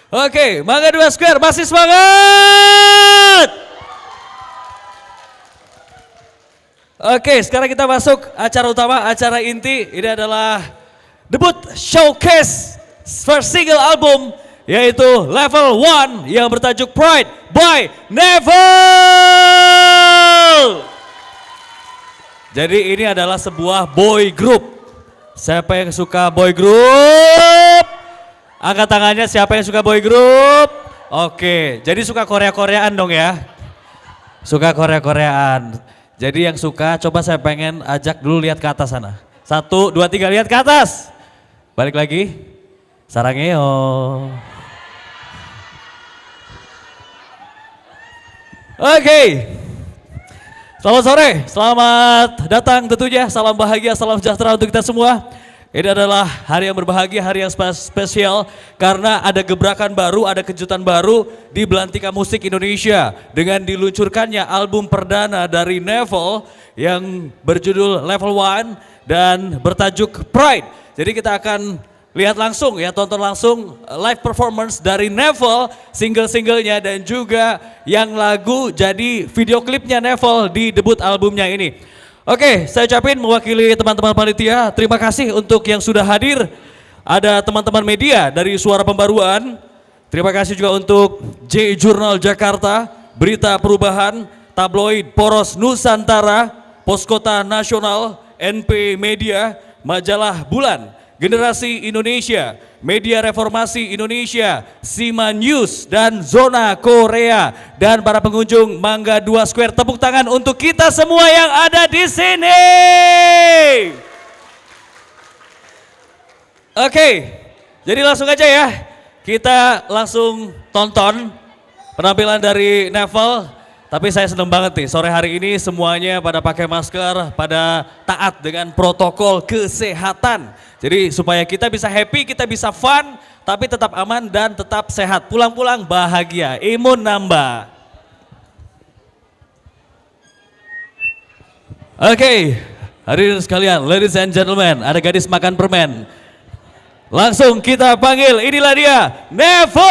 Oke, Mangga 2 Square masih semangat. Oke, sekarang kita masuk acara utama, acara inti. Ini adalah debut showcase first single album, yaitu Level 1 yang bertajuk Pride by Neville. Jadi ini adalah sebuah boy group. Siapa yang suka boy group? Angkat tangannya siapa yang suka boy group? Oke, jadi suka Korea-Koreaan dong ya? Suka Korea-Koreaan. Jadi yang suka coba saya pengen ajak dulu lihat ke atas sana. 1, 2, 3 lihat ke atas. Balik lagi. Sarangeo. Oke. Selamat sore, selamat datang tentunya, salam bahagia, salam sejahtera untuk kita semua. Ini adalah hari yang berbahagia, hari yang spesial karena ada gebrakan baru, ada kejutan baru di Belantika Musik Indonesia dengan diluncurkannya album perdana dari Neville yang berjudul Level 1 dan bertajuk Pride. Jadi kita akan lihat langsung ya, tonton langsung live performance dari Neville, single-singlenya dan juga yang lagu jadi video klipnya Neville di debut albumnya ini. Oke, saya ucapin mewakili teman-teman panitia, terima kasih untuk yang sudah hadir. Ada teman-teman media dari Suara Pembaruan, terima kasih juga untuk J Jurnal Jakarta, Berita Perubahan, Tabloid Poros Nusantara, Poskota Nasional, NP Media, Majalah Bulan, Generasi Indonesia, Media Reformasi Indonesia, Sima News, dan Zona Korea. Dan para pengunjung Mangga 2 Square, tepuk tangan untuk kita semua yang ada di sini. Oke, jadi langsung aja ya. Kita langsung tonton penampilan dari Neville. Tapi saya senang banget nih, sore hari ini semuanya pada pakai masker, pada taat dengan protokol kesehatan. Jadi supaya kita bisa happy, kita bisa fun, tapi tetap aman dan tetap sehat. Pulang-pulang bahagia, imun nambah. Oke, hadirin sekalian, ladies and gentlemen, ada gadis makan permen. Langsung kita panggil, inilah dia, Neville!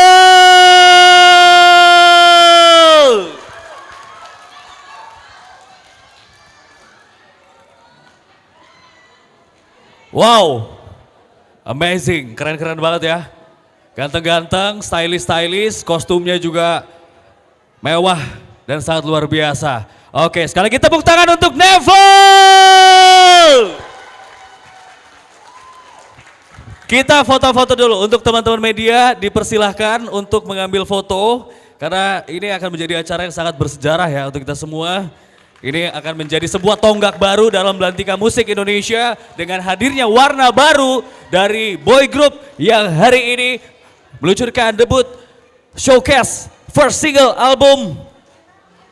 Wow, amazing, keren-keren banget ya. Ganteng-ganteng, stylish-stylish, kostumnya juga mewah dan sangat luar biasa. Oke, sekali lagi tepuk tangan untuk Neville. Kita foto-foto dulu untuk teman-teman media, dipersilahkan untuk mengambil foto. Karena ini akan menjadi acara yang sangat bersejarah ya untuk kita semua. Ini akan menjadi sebuah tonggak baru dalam Belantika Musik Indonesia dengan hadirnya warna baru dari boy group yang hari ini meluncurkan debut showcase first single album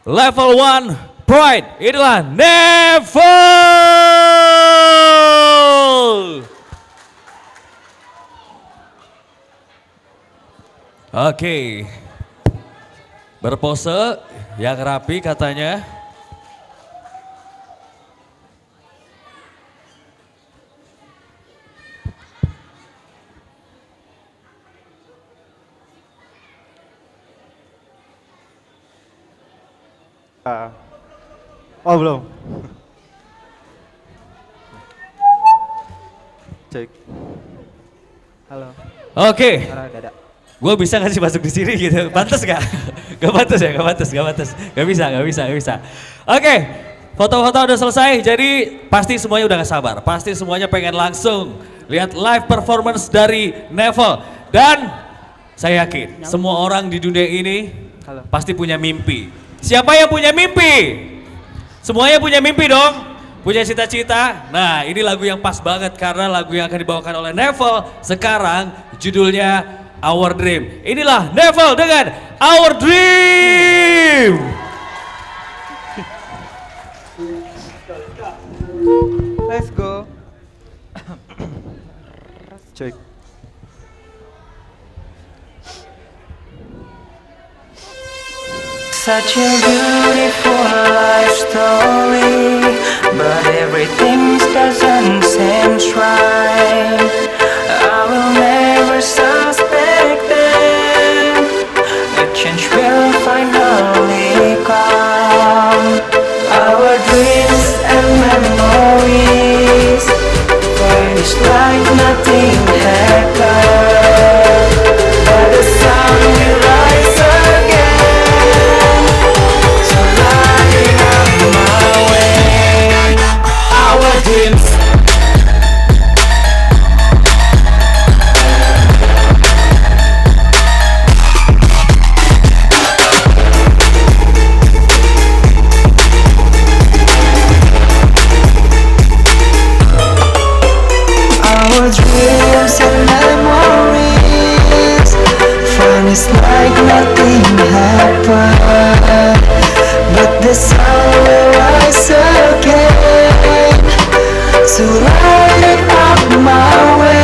Level 1 Pride. Inilah Neville. Oke, berpose yang rapi katanya. Oh belum. Cek. Halo. Oke. Dada. Gue bisa nggak sih masuk di sini gitu? Pantes gak? Gak pantes ya, gak pantes. Gak bisa. Oke, foto-foto udah selesai. Jadi pasti semuanya udah gak sabar. Pasti semuanya pengen langsung lihat live performance dari Neville. Dan saya yakin semua orang di dunia ini pasti punya mimpi. Siapa yang punya mimpi? Semuanya punya mimpi dong? Punya cita-cita? Nah, ini lagu yang pas banget karena lagu yang akan dibawakan oleh Neville sekarang judulnya Our Dream. Inilah Neville dengan Our Dream. Let's go. Cek. Such a beautiful life story, but everything doesn't seem right. I will never suspect them. it's like nothing happened. But the sun will rise again, so lighting up my way. Our dreams. Our dreams and memories, fun is like nothing happened. But the sun will rise again, to light up my way.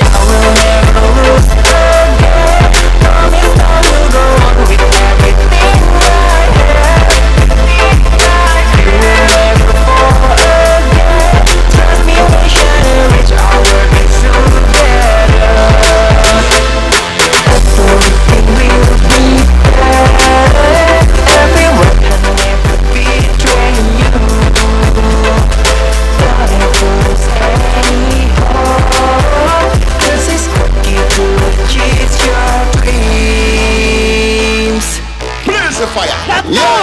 I will never lose again. Promise I will go on with everything I have. You will never fall again. Trust me, we shall reach our goals together. Everything will be better. Everyone can never betray you. Don't ever lose any hope. This is key to achieve your dreams. Blaze the fire. Let's go!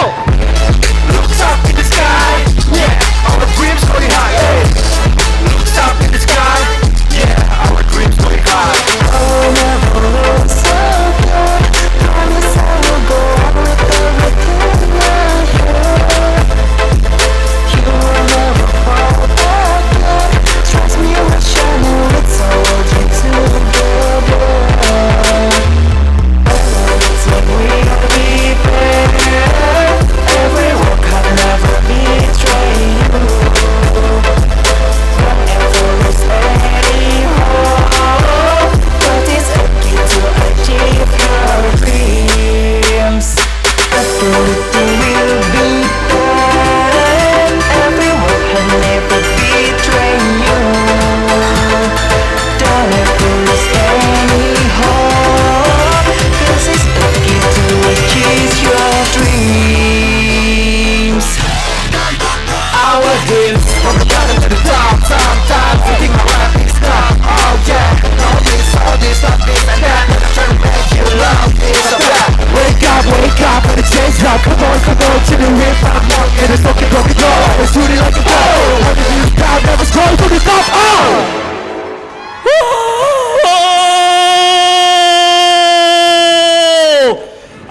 Looks up in the sky, yeah, our dreams going high, hey. Looks up in the sky, yeah, our dreams going high. Oh, never lose again. Promise I will go on with everything I have. You will never fall again. Trust me, we're shining with our dreams together. Like we'll be better. Everyone can never betray you. Don't ever lose any hope. But it's a key to achieve your dreams. Everything will be better. Everyone can never betray you. Don't ever lose any hope. This is a key to achieve your dreams. Our dreams from the bottom to the top. Sometimes we think my life is tough. Oh yeah, all this, not this and that. I'm trying to make you love this or that. Wake up, and it's change now. Come on, chilling with my mom. And it's looking broken door. It's shooting like a bow. What did you stop? Never scroll to the top. Oh!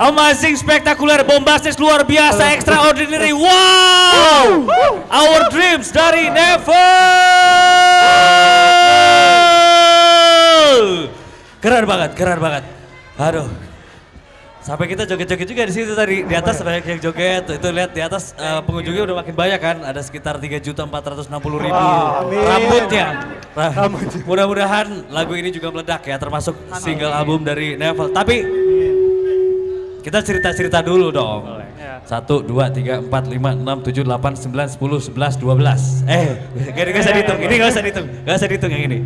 Amazing, spektakuler, bombastis, luar biasa, extraordinary. Wow! Our Dreams dari Neville. Keren banget. Aduh. Sampai kita joget-joget juga di situ tadi. Di atas banyak yang joget. Itu lihat di atas pengunjungnya udah makin banyak kan. Ada sekitar 3.460.000 rambutnya. Mudah-mudahan lagu ini juga meledak ya, termasuk single album dari Neville. Tapi kita cerita-cerita dulu dong. 1, 2, 3, 4, 5, 6, 7, 8, 9, 10, 11, 12. Gak usah dihitung. Ini gak usah dihitung. Gak usah dihitung yang ini.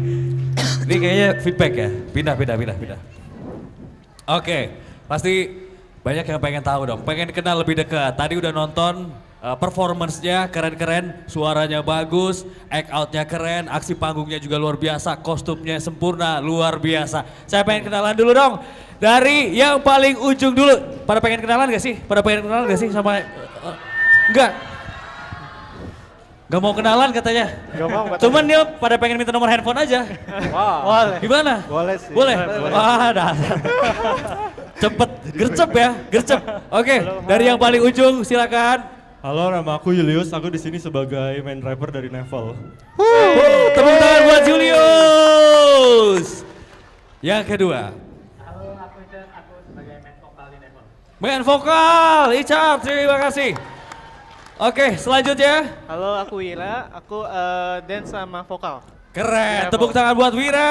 Ini kayaknya feedback ya. Pindah. Oke, pasti banyak yang pengen tahu dong. Pengen kenal lebih dekat. Tadi udah nonton performance-nya keren-keren, suaranya bagus, act out-nya keren, aksi panggungnya juga luar biasa, kostumnya sempurna, luar biasa. Saya pengen kenalan dulu dong. Dari yang paling ujung dulu. Pada pengen kenalan gak sih? Sama enggak? Gak mau kenalan katanya. Gak mau. Cuman dia pada pengen minta nomor handphone aja. Wow. Gimana? Boleh sih. Boleh? Wah, dasar. Cepet, gercep. Oke, dari yang paling ujung silakan. Halo, nama aku Julius. Aku di sini sebagai main rapper dari Neville. Tepuk tangan buat Julius. Yang kedua. Halo, aku Ican. Aku sebagai main vokal di Neville. Main vokal, Icar, terima kasih. Oke, selanjutnya. Halo, aku Wira. Aku dance sama vokal. Keren, tepuk tangan buat Wira.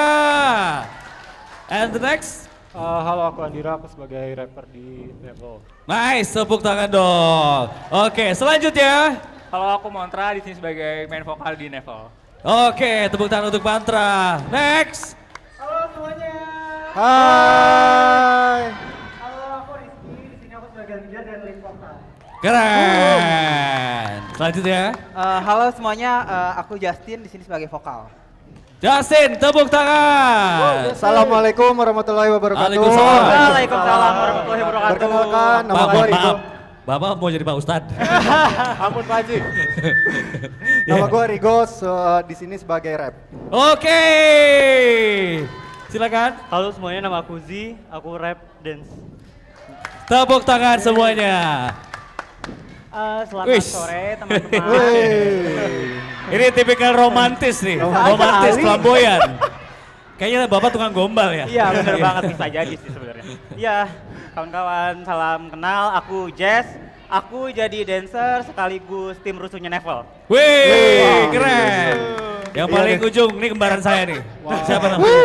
And the next. Halo, aku Andira. Aku sebagai rapper di Neville. Nice, tepuk tangan dong. Oke, selanjutnya. Halo, aku Montra. Di sini sebagai main vokal di Neville. Oke, tepuk tangan untuk Mantra. Next. Halo semuanya. Hai. Halo, aku Rizky. Di sini aku sebagai leader dan lead vokal. Keren. Selanjutnya, Halo semuanya, aku Justin di sini sebagai vokal. Justin, tepuk tangan. Assalamualaikum warahmatullahi wabarakatuh. Waalaikumsalam. Waalaikumsalam warahmatullahi wabarakatuh. Perkenalkan, nama Maaf, gue maaf, Rigo. maaf. Bapak mau jadi Pak Ustadz. Ampun Pak Haji. Nama gue Rigo, di sini sebagai rap. Oke, silakan. Halo semuanya, nama aku Z, aku rap dance. Tepuk tangan semuanya. Selamat Wis. sore teman-teman. Ini tipikal romantis nih, romantis flamboyan. Kayaknya Bapak tukang gombal ya. Iya bener banget, bisa jadi sih sebenarnya. Iya kawan-kawan, salam kenal, aku Jess. Aku jadi dancer sekaligus tim rusuhnya Nevel. Wih, keren. Yang paling ujung, ini kembaran saya nih. Siapa namanya?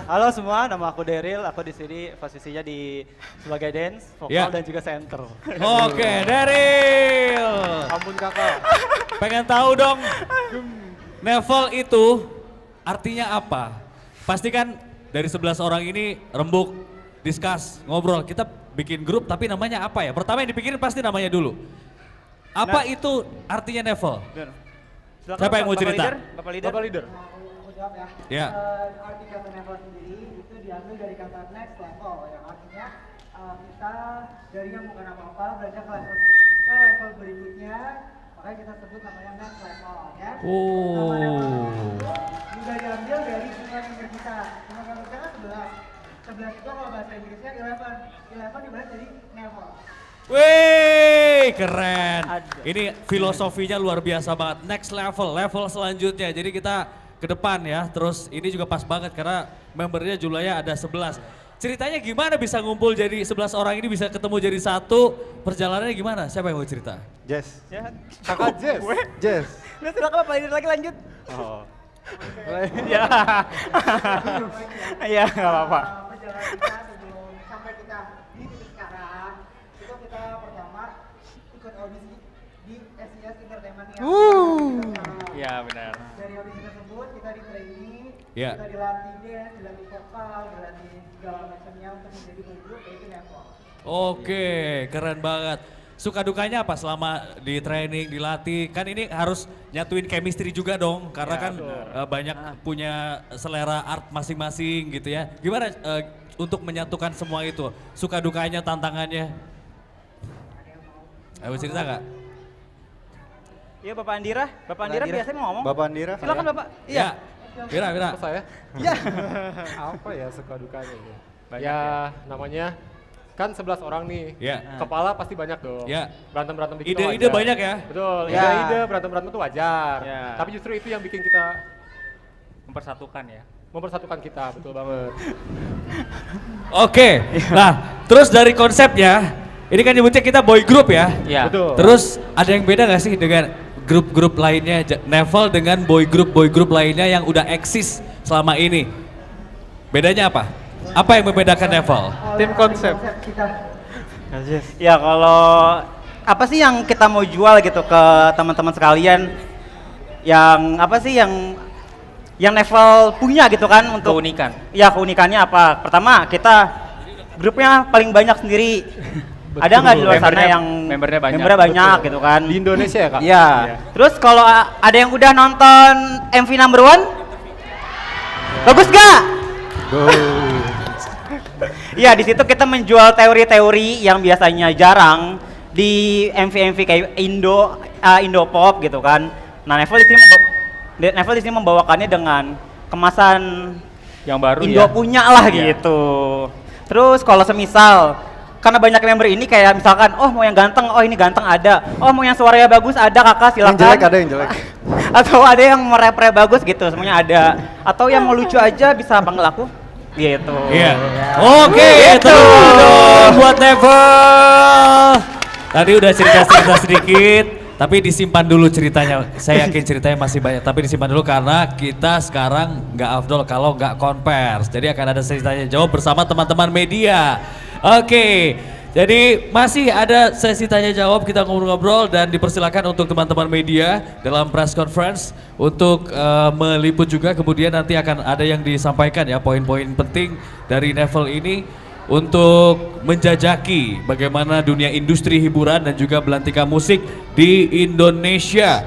Halo semua, nama aku Daryl. Aku di sini posisinya sebagai dance, vokal Ya. dan juga center. Oke, Daryl. Ampun kakak. Pengen tahu dong, Nevel itu artinya apa? Pasti kan dari 11 orang ini rembuk, discuss, ngobrol. Kita bikin grup tapi namanya apa ya? Pertama yang dipikirin pasti namanya dulu. Apa itu artinya Nevel? Silakan, Siapa yang mau Bapak cerita? Leader, Bapak Leader. Bapak leader. Aku jawab ya. Ya. Arti kata level sendiri itu diambil dari kata next level yang artinya kita dari yang bukan apa-apa beranjak ke level berikutnya, makanya kita sebut namanya next level ya. Oh. Nama level itu juga diambil dari jumlah member kita. Jumlah member kita kan 11. 11 itu kalau bahasa Inggrisnya 11. 11 dibalas jadi level. Wih, keren. Ini filosofinya luar biasa banget. Next level, level selanjutnya. Jadi kita ke depan ya. Terus ini juga pas banget karena membernya jumlahnya ada 11. Ceritanya gimana bisa ngumpul jadi 11 orang ini bisa ketemu jadi satu? Perjalanannya gimana? Siapa yang mau cerita? Jess. Ya. Kakak Jess. Jess. Udah silakan Bapak Leader lagi lanjut. Oh. Ya. Iya nggak apa-apa. Perjalanan kita sebelum sampai kita di titik sekarang, itu kita pertama ikut audisi di SES Entertainment yang Iya benar. dari audisi tersebut kita di training, Ya. kita dilatih dance, dilatih vokal, dilatih segala macamnya untuk menjadi boy group yaitu Nevel. Oke, keren banget. Suka dukanya apa selama di training, dilatih? Kan ini harus nyatuin chemistry juga dong, karena kan banyak punya selera art masing-masing gitu ya. Gimana untuk menyatukan semua itu? Suka dukanya, tantangannya? Ayo cerita nggak? Iya Bapak Andira. Bapak Andira biasanya mau ngomong. Bapak Andira. Silakan Bapak. Iya. Vira. Saya? Iya. Apa ya suka dukanya ini? Banyak Ya namanya kan 11 orang nih. Ya. Kepala pasti banyak dong. Ya. Berantem-berantem dikit tuh Ide-ide wajar. banyak ya? Betul, Ya. ide-ide berantem-berantem itu wajar. Ya. Tapi justru itu yang bikin kita Mempersatukan ya. mempersatukan kita, betul banget. Oke, nah terus dari konsepnya, ini kan nyebutnya kita boy group ya? Iya. Betul. Terus ada yang beda nggak sih dengan grup-grup lainnya, Nevel dengan boy group lainnya yang udah eksis selama ini? Bedanya apa? Apa yang membedakan Nevel? Tim konsep. Kita Ya kalau apa sih yang kita mau jual gitu ke teman-teman sekalian? Yang apa sih yang Nevel punya gitu kan untuk keunikan? Ya keunikannya apa? Pertama kita grupnya paling banyak sendiri. Ada nggak di luar sana yang membernya banyak gitu kan? Di Indonesia ya Kak? Iya. Terus kalau ada yang udah nonton MV Number One, bagus gak? Iya, di situ kita menjual teori-teori yang biasanya jarang di MV-MV kayak Indo pop gitu kan. Nah, Nevel di sini membawakannya dengan kemasan yang baru Indo punya lah gitu. Terus kalau semisal karena banyak member ini kayak misalkan, oh mau yang ganteng, oh ini ganteng ada, oh mau yang suaranya bagus ada kakak silakan. Yang jelek ada yang jelek. Atau ada yang merep-rep bagus gitu, semuanya ada. Atau yang mau lucu aja bisa panggil aku. Gitu. Iya. Oke, itu dong buat Nevel. Tadi udah cerita-cerita sedikit, tapi disimpan dulu ceritanya. Saya yakin ceritanya masih banyak, tapi disimpan dulu karena kita sekarang nggak afdol kalau nggak konvers. Jadi akan ada ceritanya jawab bersama teman-teman media. Oke, jadi masih ada sesi tanya jawab, kita ngobrol-ngobrol dan dipersilakan untuk teman-teman media dalam press conference untuk meliput juga. Kemudian nanti akan ada yang disampaikan ya poin-poin penting dari Nevel ini. untuk menjajaki bagaimana dunia industri hiburan dan juga belantika musik di Indonesia.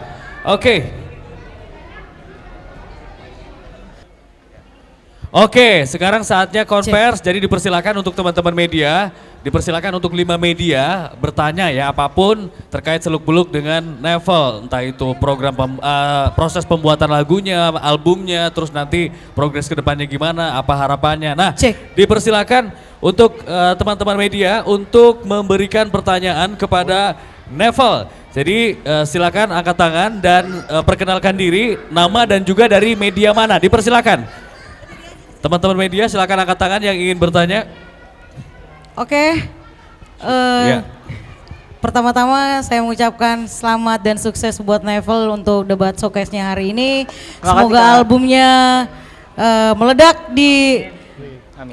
Oke, sekarang saatnya konvers, jadi dipersilakan untuk teman-teman media, dipersilakan untuk 5 media bertanya ya apapun terkait seluk-beluk dengan Nevel, entah itu program proses pembuatan lagunya, albumnya, terus nanti progres kedepannya gimana, apa harapannya. Nah, dipersilakan untuk teman-teman media untuk memberikan pertanyaan kepada Nevel. Jadi silakan angkat tangan dan perkenalkan diri, nama dan juga dari media mana, dipersilakan. Teman-teman media silakan angkat tangan yang ingin bertanya. Oke. Pertama-tama saya mengucapkan selamat dan sukses buat Nevel untuk debat showcase-nya hari ini. Semoga albumnya meledak di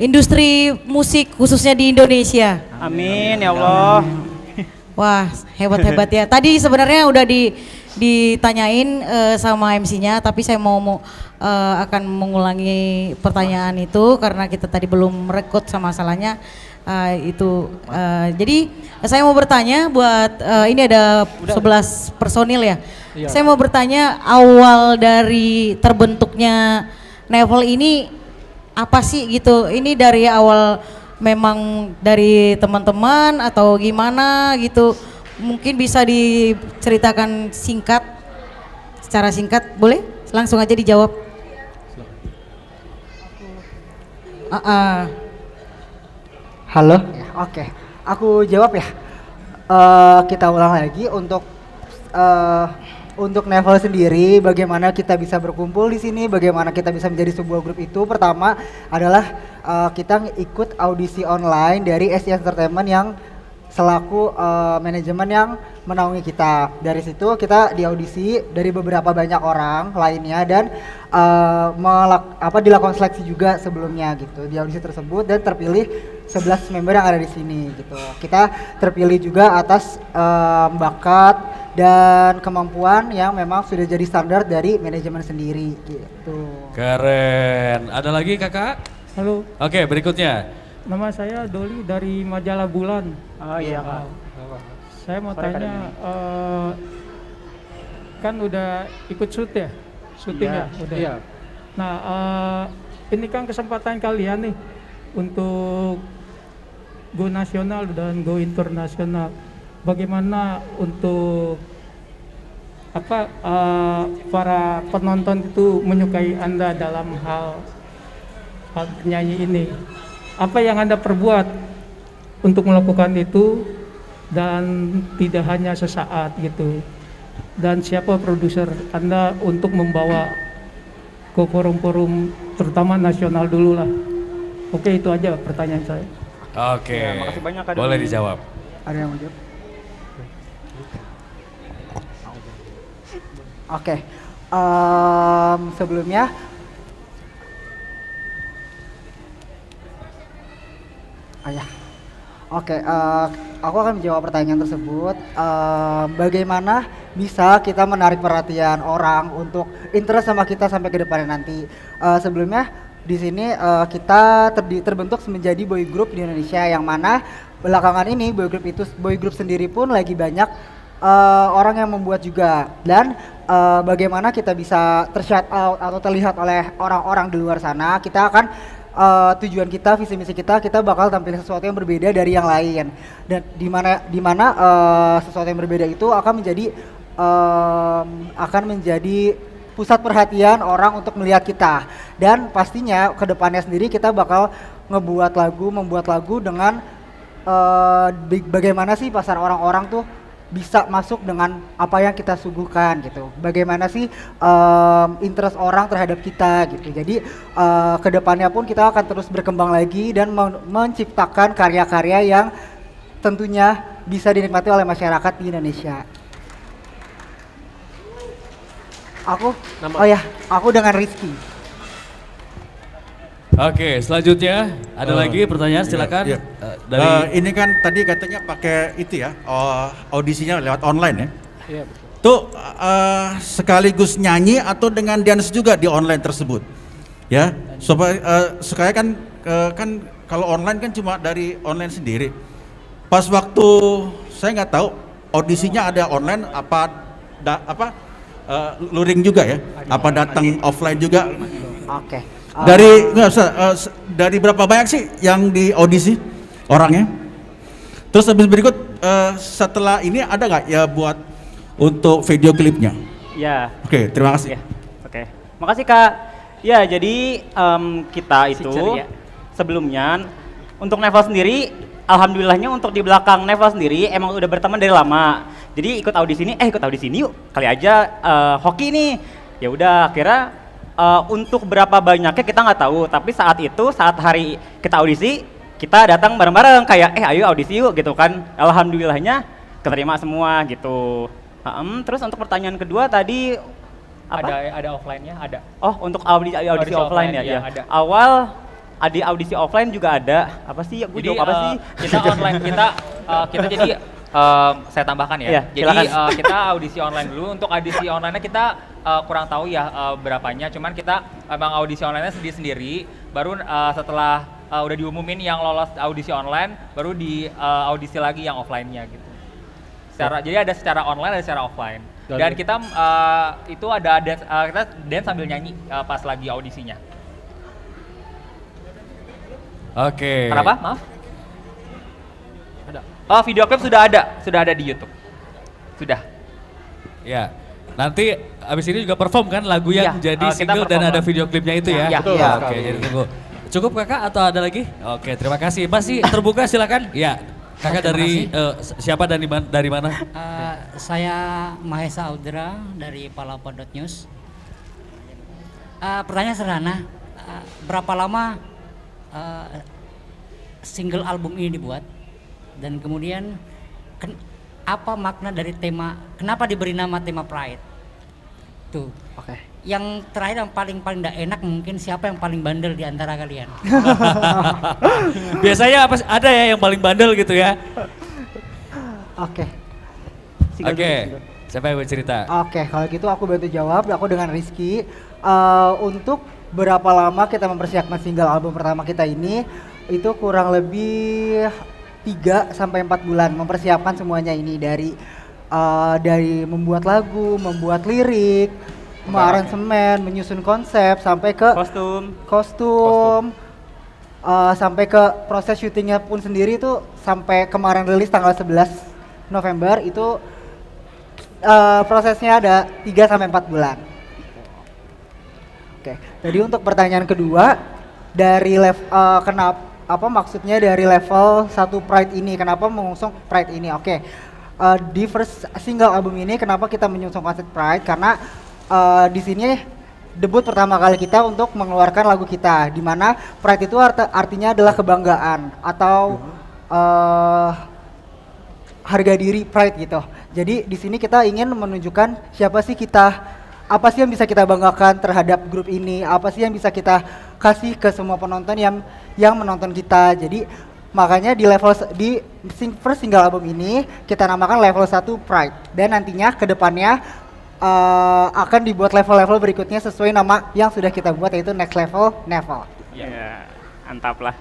industri musik khususnya di Indonesia. Amin ya Allah. Wah, hebat-hebat ya. Tadi sebenarnya udah ditanyain sama MC-nya, tapi saya mau akan mengulangi pertanyaan itu karena kita tadi belum merekod sama masalahnya itu. Jadi saya mau bertanya buat ini ada 11 personil ya. Saya mau bertanya awal dari terbentuknya Nevel ini apa sih gitu? Ini dari awal memang dari teman-teman atau gimana gitu? Mungkin bisa diceritakan singkat, secara singkat boleh? Langsung aja dijawab. Halo? Oke, aku jawab ya. Kita ulang lagi untuk Nevel sendiri, bagaimana kita bisa berkumpul di sini, bagaimana kita bisa menjadi sebuah grup itu. Pertama adalah kita ikut audisi online dari SC Entertainment yang selaku manajemen yang menaungi kita. Dari situ kita diaudisi dari beberapa banyak orang lainnya dan dilakukan seleksi juga sebelumnya gitu di audisi tersebut dan terpilih 11 member yang ada di sini gitu. Kita terpilih juga atas bakat dan kemampuan yang memang sudah jadi standar dari manajemen sendiri gitu. Keren. Ada lagi kakak? Halo. Oke, berikutnya. Nama saya Doli dari majalah Bulan. Oh iya Kak. Saya mau tanya, kan udah ikut shoot ya? Syuting ya? Udah. Iya. Nah, ini kan kesempatan kalian nih untuk go nasional dan go internasional. Bagaimana untuk para penonton itu menyukai Anda dalam hal penyanyi ini? Apa yang Anda perbuat untuk melakukan itu dan tidak hanya sesaat gitu? Dan siapa produser Anda untuk membawa ke forum-forum terutama nasional dulu lah? Oke, itu aja pertanyaan saya. Oke, Ya, makasih banyak, Kak boleh Doni. dijawab. Ada yang mau jawab? Oke, sebelumnya aku akan menjawab pertanyaan tersebut. Bagaimana bisa kita menarik perhatian orang untuk interest sama kita sampai ke depannya nanti? Sebelumnya di sini kita terbentuk menjadi boy group di Indonesia, yang mana belakangan ini boy group sendiri pun lagi banyak orang yang membuat juga, dan bagaimana kita bisa ter-shout out atau terlihat oleh orang-orang di luar sana. Kita akan tujuan kita, visi misi kita bakal tampil sesuatu yang berbeda dari yang lain, dan di mana sesuatu yang berbeda itu akan menjadi pusat perhatian orang untuk melihat kita, dan pastinya kedepannya sendiri kita bakal membuat lagu dengan bagaimana sih pasar orang-orang tuh bisa masuk dengan apa yang kita suguhkan gitu. Bagaimana sih interest orang terhadap kita gitu. Jadi kedepannya pun kita akan terus berkembang lagi dan menciptakan karya-karya yang tentunya bisa dinikmati oleh masyarakat di Indonesia. Aku dengan Rizky. Oke, selanjutnya ada lagi pertanyaan, silakan. Iya. Dari Ini kan tadi katanya pakai itu ya, audisinya lewat online ya. Iya betul. Tuh sekaligus nyanyi atau dengan dance juga di online tersebut, ya. Supaya kan kalau online kan cuma dari online sendiri. Pas waktu saya nggak tahu audisinya ada online luring juga ya? Apa datang offline juga? Oke. Dari nggak usah, dari berapa banyak sih yang di audisi orangnya? Terus habis berikut setelah ini ada nggak ya buat untuk video klipnya? Ya. Oke, terima kasih. Ya. Oke. Makasih Kak. Ya, jadi kita itu sebelumnya untuk Nevel sendiri, alhamdulillahnya untuk di belakang Nevel sendiri emang udah berteman dari lama. Jadi ikut audisi ini yuk, kali aja hoki nih. Ya udah, akhirnya untuk berapa banyaknya kita nggak tahu, tapi saat hari kita audisi, kita datang bareng-bareng kayak ayo audisi yuk gitu kan. Alhamdulillahnya keterima semua gitu. Terus untuk pertanyaan kedua tadi apa? Ada offline-nya, ada. Oh, untuk audisi offline ya? Iya, ada. Awal di audisi offline juga ada. Apa sih? Gue Jadi jawab apa sih? kita online kita jadi saya tambahkan ya. Iya, Jadi kita audisi online dulu. Untuk audisi online-nya kita kurang tahu ya berapanya. Cuman kita emang audisi online-nya sendiri. Baru setelah udah diumumin yang lolos audisi online, baru di audisi lagi yang offline-nya gitu. Jadi ada secara online, ada secara offline. Dan kita itu ada kita dance sambil nyanyi pas lagi audisinya. Oke. Kenapa? Maaf. Oh, video klip sudah ada di YouTube. Sudah. Ya. Nanti abis ini juga perform kan lagu yang Iya, jadi kita single dan perform. ada video klipnya itu ya? Iya, betul. Oke, jadi tunggu. Cukup Kakak atau ada lagi? Oke, terima kasih. Masih terbuka silakan. Ya. Kakak dari siapa dan dari mana? Saya Mahesa Audra dari Palapa.news. Pertanyaan sederhana, berapa lama single album ini dibuat? Dan kemudian apa makna dari tema, kenapa diberi nama tema Pride? Tuh. Oke. Yang terakhir yang paling tidak enak mungkin siapa yang paling bandel di antara kalian? Biasanya ada ya yang paling bandel gitu ya? Oke. Oke. Siapa yang bercerita? Oke, kalau gitu aku bantu jawab. Aku dengan Rizky. Untuk berapa lama kita mempersiapkan single album pertama kita ini? Itu kurang lebih 3 sampai 4 bulan mempersiapkan semuanya ini dari membuat lagu, membuat lirik, mengaransemen, menyusun konsep sampai ke kostum. Sampai ke proses syutingnya pun sendiri itu sampai kemarin rilis tanggal 11 November itu prosesnya ada 3 sampai 4 bulan. Oke, jadi untuk pertanyaan kedua dari maksudnya dari level 1 Pride ini, kenapa mengusung Pride ini? Oke. Di first single album ini kenapa kita menyusung konsep Pride? Karena di sini debut pertama kali kita untuk mengeluarkan lagu kita, di mana Pride itu artinya adalah kebanggaan atau harga diri Pride gitu. Jadi di sini kita ingin menunjukkan siapa sih kita, apa sih yang bisa kita banggakan terhadap grup ini, apa sih yang bisa kita kasih ke semua penonton yang menonton kita. Jadi makanya di first single album ini kita namakan level 1 Pride, dan nantinya ke depannya akan dibuat level-level berikutnya sesuai nama yang sudah kita buat, yaitu next level Nevel. Ya, mantap lah.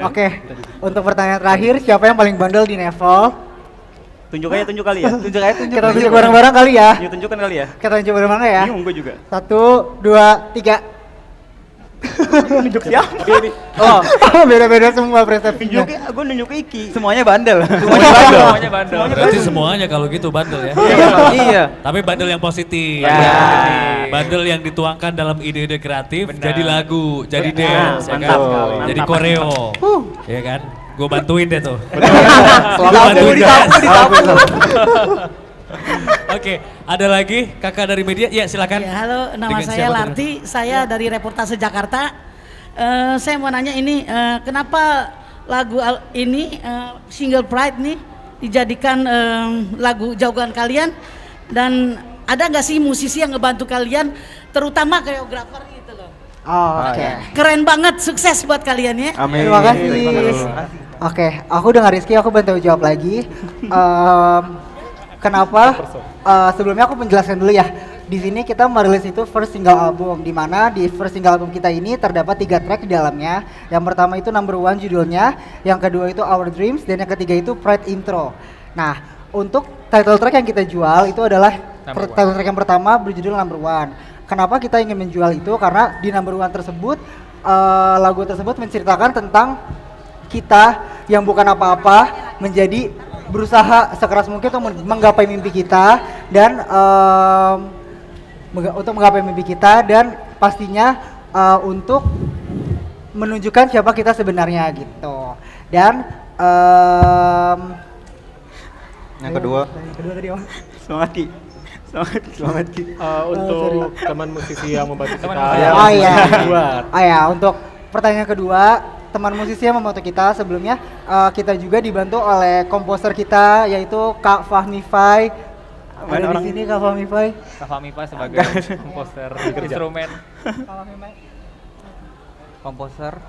Oke, untuk pertanyaan terakhir, siapa yang paling bandel di Nevel? Tunjuk kali ya. Kita tunjuk bareng-bareng kali ya. Yuk tunjukkan kali ya. Kita tunjuk bareng-bareng ya. Bingung gue juga. 1, 2, 3. Nunjuk siapa? Oh, beda-beda semua persepsinya. Gue nunjuk ke Iki. Semuanya bandel. Semuanya bandel. Berarti semuanya kalau gitu bandel ya? Iya. Tapi bandel yang positif. Ya. Bandel yang dituangkan dalam ide-ide kreatif, jadi lagu, jadi dance, ya Mantap kan? sekali. Jadi Mantap. koreo, ya kan? Gue bantuin deh tuh. Ditapu. Oke, ada lagi kakak dari media? Ya silakan. Ya, halo, nama Dengan saya siapa, Larti, saya dari Reportase Jakarta. Saya mau nanya ini, kenapa lagu ini single Pride nih dijadikan lagu jagoan kalian, dan ada nggak sih musisi yang ngebantu kalian, terutama koreografer gitu loh? Oke. Keren banget, sukses buat kalian ya. Amin. Terima kasih. Oke, aku dengan Rizky, aku bantu jawab lagi. Kenapa? Sebelumnya aku menjelaskan dulu ya. Di sini kita merilis itu first single album, di mana di first single album kita ini terdapat 3 track di dalamnya. Yang pertama itu Number One judulnya, yang kedua itu Our Dreams, dan yang ketiga itu Pride Intro. Nah, untuk title track yang kita jual itu adalah title track yang pertama berjudul Number One. Kenapa kita ingin menjual itu? Karena di Number One tersebut, lagu tersebut menceritakan tentang kita yang bukan apa-apa menjadi berusaha sekeras mungkin untuk menggapai mimpi kita dan untuk menggapai mimpi kita dan pastinya untuk menunjukkan siapa kita sebenarnya gitu. Dan yang kedua tadi apa? Semangat Ki. Semangat Ki. Untuk teman musisi yang membantu kita. Untuk pertanyaan kedua, teman musisi yang membantu kita sebelumnya kita juga dibantu oleh komposer kita yaitu Kak Fahmi Fai. Ada di sini Kak Fahmi Fai. Kak Fahmi Fai sebagai komposer instrumen. Komposer.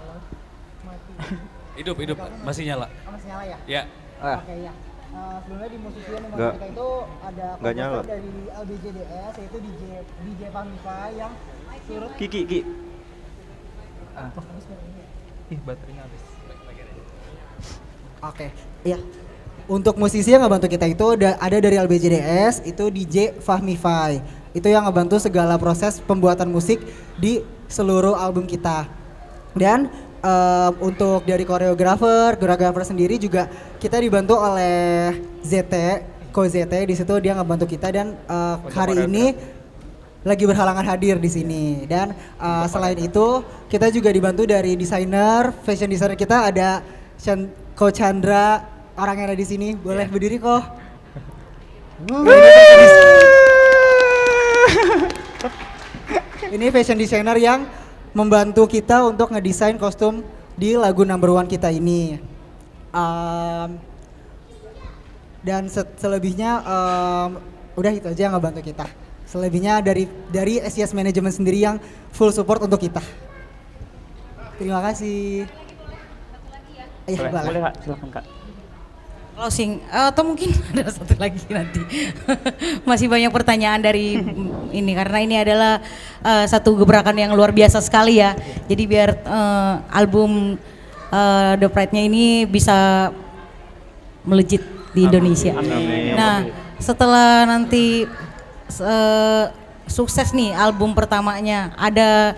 Hidup, masih nyala. Masih nyala ya? Ya. Oke ya. Sebelumnya di musisi yang membantu kita itu ada komposer dari LBJDS yaitu DJ Fahmi Fai yang turut Ki. Baterainya habis. Oke, iya. Untuk musisi yang ngebantu kita itu ada dari LBJDS, itu DJ Fahmi Fai. Itu yang ngebantu segala proses pembuatan musik di seluruh album kita. Dan untuk dari koreografer sendiri juga kita dibantu oleh Ko ZT. Di situ dia ngebantu kita dan hari ini lagi berhalangan hadir di sini. Dan selain itu kita juga dibantu dari fashion designer kita ada Ko Chandra, orang yang ada di sini. Boleh berdiri kok. Ini fashion designer yang membantu kita untuk ngedesain kostum di lagu Number One kita ini. Dan selebihnya udah itu aja yang ngebantu kita. Selebihnya dari SES Management sendiri yang full support untuk kita. Terima kasih. Boleh Kak, silakan Kak. Closing atau mungkin ada satu lagi nanti. Masih banyak pertanyaan dari ini karena ini adalah satu gebrakan yang luar biasa sekali ya. Jadi biar album The Pride-nya ini bisa melejit di Indonesia. Amin. Nah, setelah nanti sukses nih album pertamanya, ada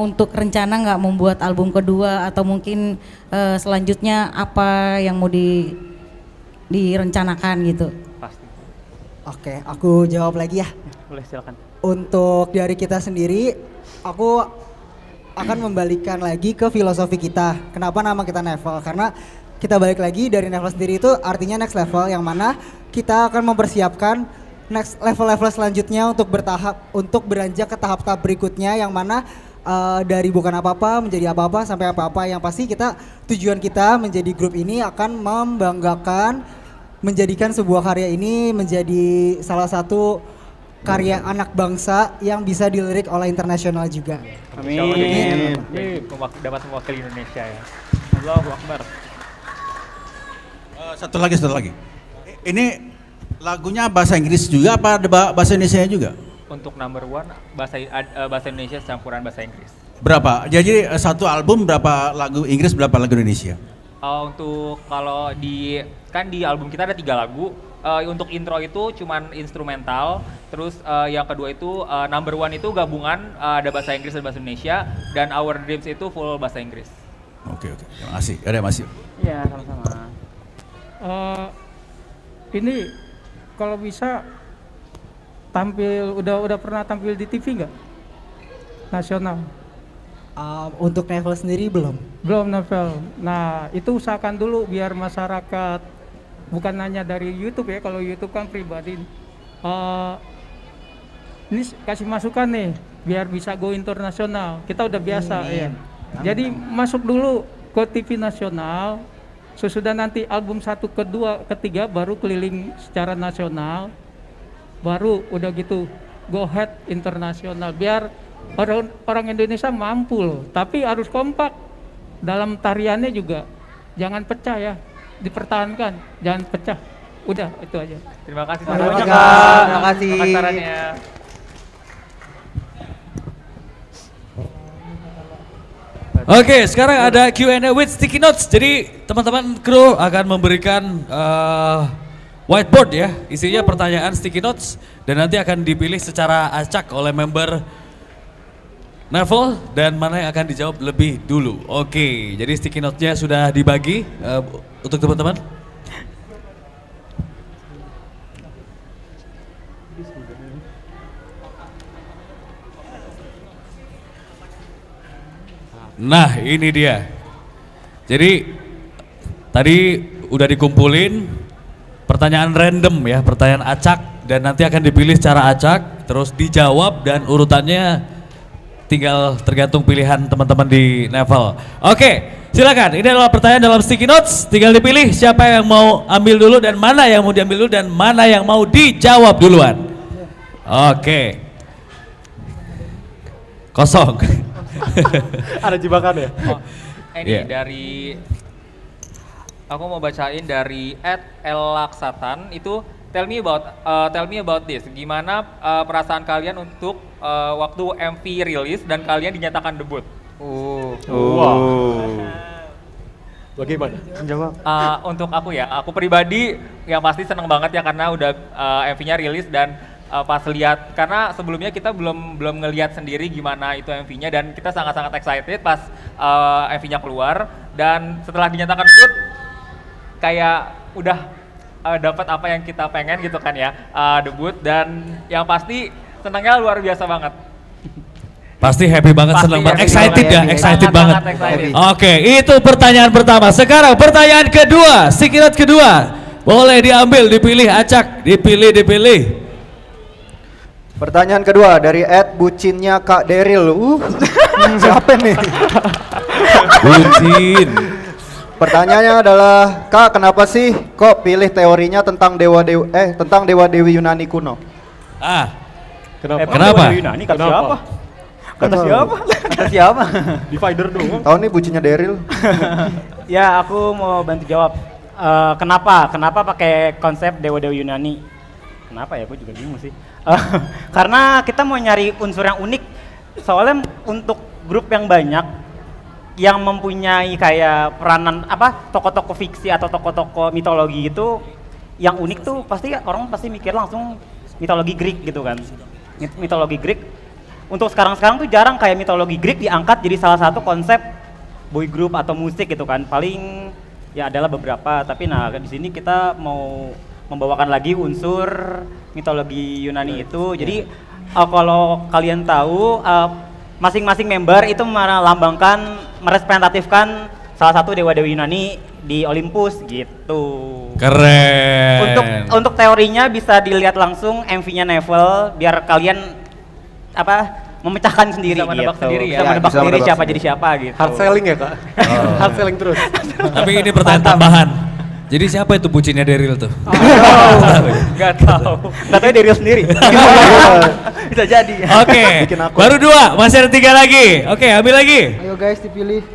untuk rencana nggak membuat album kedua atau mungkin selanjutnya apa yang mau direncanakan gitu? Pasti. Oke, aku jawab lagi ya. Boleh silakan. Untuk dari kita sendiri, aku akan membalikan lagi ke filosofi kita. Kenapa nama kita Nevel? Karena kita balik lagi dari Nevel sendiri itu artinya next level, yang mana kita akan mempersiapkan next level-level selanjutnya untuk beranjak ke tahap-tahap berikutnya, yang mana dari bukan apa-apa menjadi apa-apa sampai apa-apa. Yang pasti tujuan kita menjadi grup ini akan membanggakan, menjadikan sebuah karya ini menjadi salah satu karya anak bangsa yang bisa dilirik oleh internasional juga. Amin. Dapat mewakili Indonesia ya. Allahu Akbar. Satu lagi. Ini lagunya bahasa Inggris juga apa bahasa Indonesia juga? Untuk Number One bahasa Indonesia campuran bahasa Inggris. Berapa? Jadi satu album berapa lagu Inggris, berapa lagu Indonesia? Untuk kalau di album kita ada 3 lagu. Untuk intro itu cuman instrumental. Terus yang kedua itu Number One itu gabungan ada bahasa Inggris dan bahasa Indonesia, dan Our Dreams itu full bahasa Inggris. Oke. Terima kasih. Ada masih? Iya, sama-sama. Ini kalau bisa udah pernah tampil di TV nggak? Nasional. Untuk Nevel sendiri belum. Belum Nevel. Nah, itu usahakan dulu biar masyarakat, bukan hanya dari YouTube ya, kalau YouTube kan pribadi. Ini kasih masukan nih biar bisa go internasional. Kita udah biasa ya. Jadi masuk dulu ke TV nasional. Sesudah nanti album 1, kedua, ketiga baru keliling secara nasional. Baru udah gitu go ahead internasional, biar orang Indonesia mampu loh, tapi harus kompak dalam tariannya juga, jangan pecah ya, dipertahankan, jangan pecah. Udah itu aja. Terima kasih Terima kasih. sarannya. Oke, sekarang ada Q&A with sticky notes. Jadi teman-teman kru akan memberikan whiteboard ya, isinya pertanyaan sticky notes dan nanti akan dipilih secara acak oleh member Neville dan mana yang akan dijawab lebih dulu. Oke, jadi sticky notes-nya sudah dibagi untuk teman-teman. Nah, ini dia. Jadi tadi udah dikumpulin pertanyaan random ya, pertanyaan acak dan nanti akan dipilih secara acak terus dijawab dan urutannya tinggal tergantung pilihan teman-teman di Neville. Oke, silakan. Ini adalah pertanyaan dalam sticky notes. Tinggal dipilih siapa yang mau ambil dulu dan mana yang mau diambil dulu dan mana yang mau dijawab duluan. Oke. Kosong. Ada jebakan ya? Oh, ini Yeah. dari aku mau bacain dari @elaksatan itu tell me about this. Gimana perasaan kalian untuk waktu MV rilis dan kalian dinyatakan debut? Wow. Bagaimana? Jawab. Untuk aku ya, aku pribadi yang pasti seneng banget ya karena udah MV-nya rilis dan pas lihat, karena sebelumnya kita belum ngelihat sendiri gimana itu MV-nya dan kita sangat-sangat excited pas MV-nya keluar dan setelah dinyatakan debut kayak udah dapat apa yang kita pengen gitu kan ya, debut dan yang pasti senangnya luar biasa banget. Pasti happy banget, Pasti senang banget, happy excited banget, ya, happy. excited Sangat banget. excited. Oke, itu pertanyaan pertama. Sekarang pertanyaan kedua, sticky note kedua. Boleh diambil, dipilih, acak, dipilih. Pertanyaan kedua dari bucinnya Kak Deril. Siapa nih? Bucin. Pertanyaannya adalah, Kak, kenapa sih kok pilih teorinya tentang dewa dewi Yunani kuno? Kenapa? Yunani kata Kenapa? siapa? Kata siapa? Kata siapa? Divider dong. Tahu nih bucinnya Deril? Ya, aku mau bantu jawab. Kenapa pakai konsep dewa-dewa Yunani? Kenapa ya? Gue juga bingung sih. Karena kita mau nyari unsur yang unik. Soalnya untuk grup yang banyak yang mempunyai kayak peranan tokoh-tokoh fiksi atau tokoh-tokoh mitologi itu yang unik tuh pasti orang mikir langsung mitologi Greek gitu kan. Mitologi Greek untuk sekarang tuh jarang kayak mitologi Greek diangkat jadi salah satu konsep boy group atau musik gitu kan. Paling ya adalah beberapa, tapi di sini kita mau membawakan lagi unsur mitologi Yunani itu. Jadi kalau kalian tahu masing-masing member itu melambangkan, merepresentatifkan salah satu dewa-dewi Yunani di Olympus gitu. Keren. Untuk teorinya bisa dilihat langsung MV-nya Neville biar kalian memecahkan sendiri Bisa menebak gitu. sendiri ya. Bisa menebak Bisa sendiri menebak siapa sendiri. jadi siapa gitu. Hard selling ya, Kak? Hard selling terus. Tapi ini pertanyaan tambahan. Jadi siapa itu bucinnya Deril tuh? Gak tahu. Nggak tahu Daryl sendiri. Bisa jadi. Oke, baru 2, masih ada 3 lagi. Oke, ambil lagi. Ayo guys, dipilih.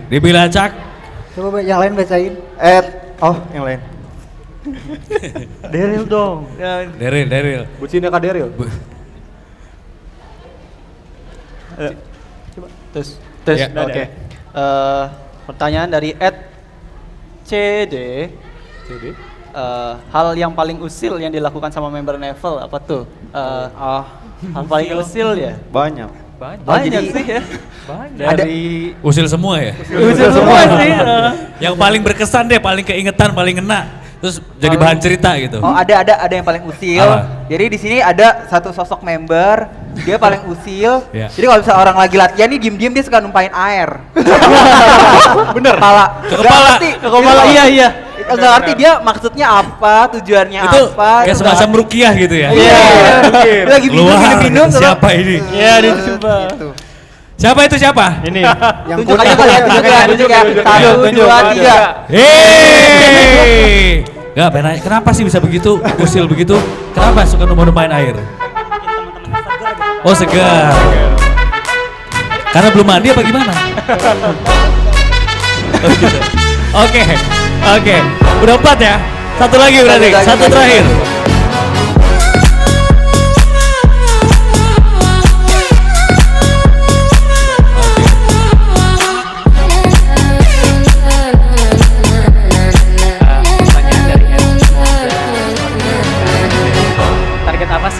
Dipilih acak. Coba yang lain bacain. Yang lain. Daryl dong. Deril. Bucinnya Kak Deril. Tes. Ya. Oke. Pertanyaan dari CD. Hal yang paling usil yang dilakukan sama member Neville apa tuh? Hal paling usil ya? Banyak. Banyak sih ya. Dari Usil semua ya? usil semua sih. Yang paling berkesan deh, paling keingetan, paling ngena. Terus jadi bahan cerita gitu. Oh, ada yang paling usil. Apa? Jadi di sini ada satu sosok member, dia paling usil. Ya. Jadi kalau misalnya orang lagi latihan nih diem-diem dia suka numpain air. Bener. Ke kepala. Ke kepala, iya. Enggak ngerti dia maksudnya apa, tujuannya Itu apa. kayak semacam rukiah gitu ya? Iya. Dia lagi minum. Siapa ini? Iya, dicoba. Siapa itu siapa? Ini. Tunjuk aja kalian, tunjuk ya. 1, 2, 3. Hei, nggak pengen nanya, kenapa sih bisa begitu, usil begitu? Kenapa suka numpain air? Oh segar. Karena belum mandi apa gimana? Oh, gitu. Oke, udah 4 ya. Satu lagi berarti, satu terakhir.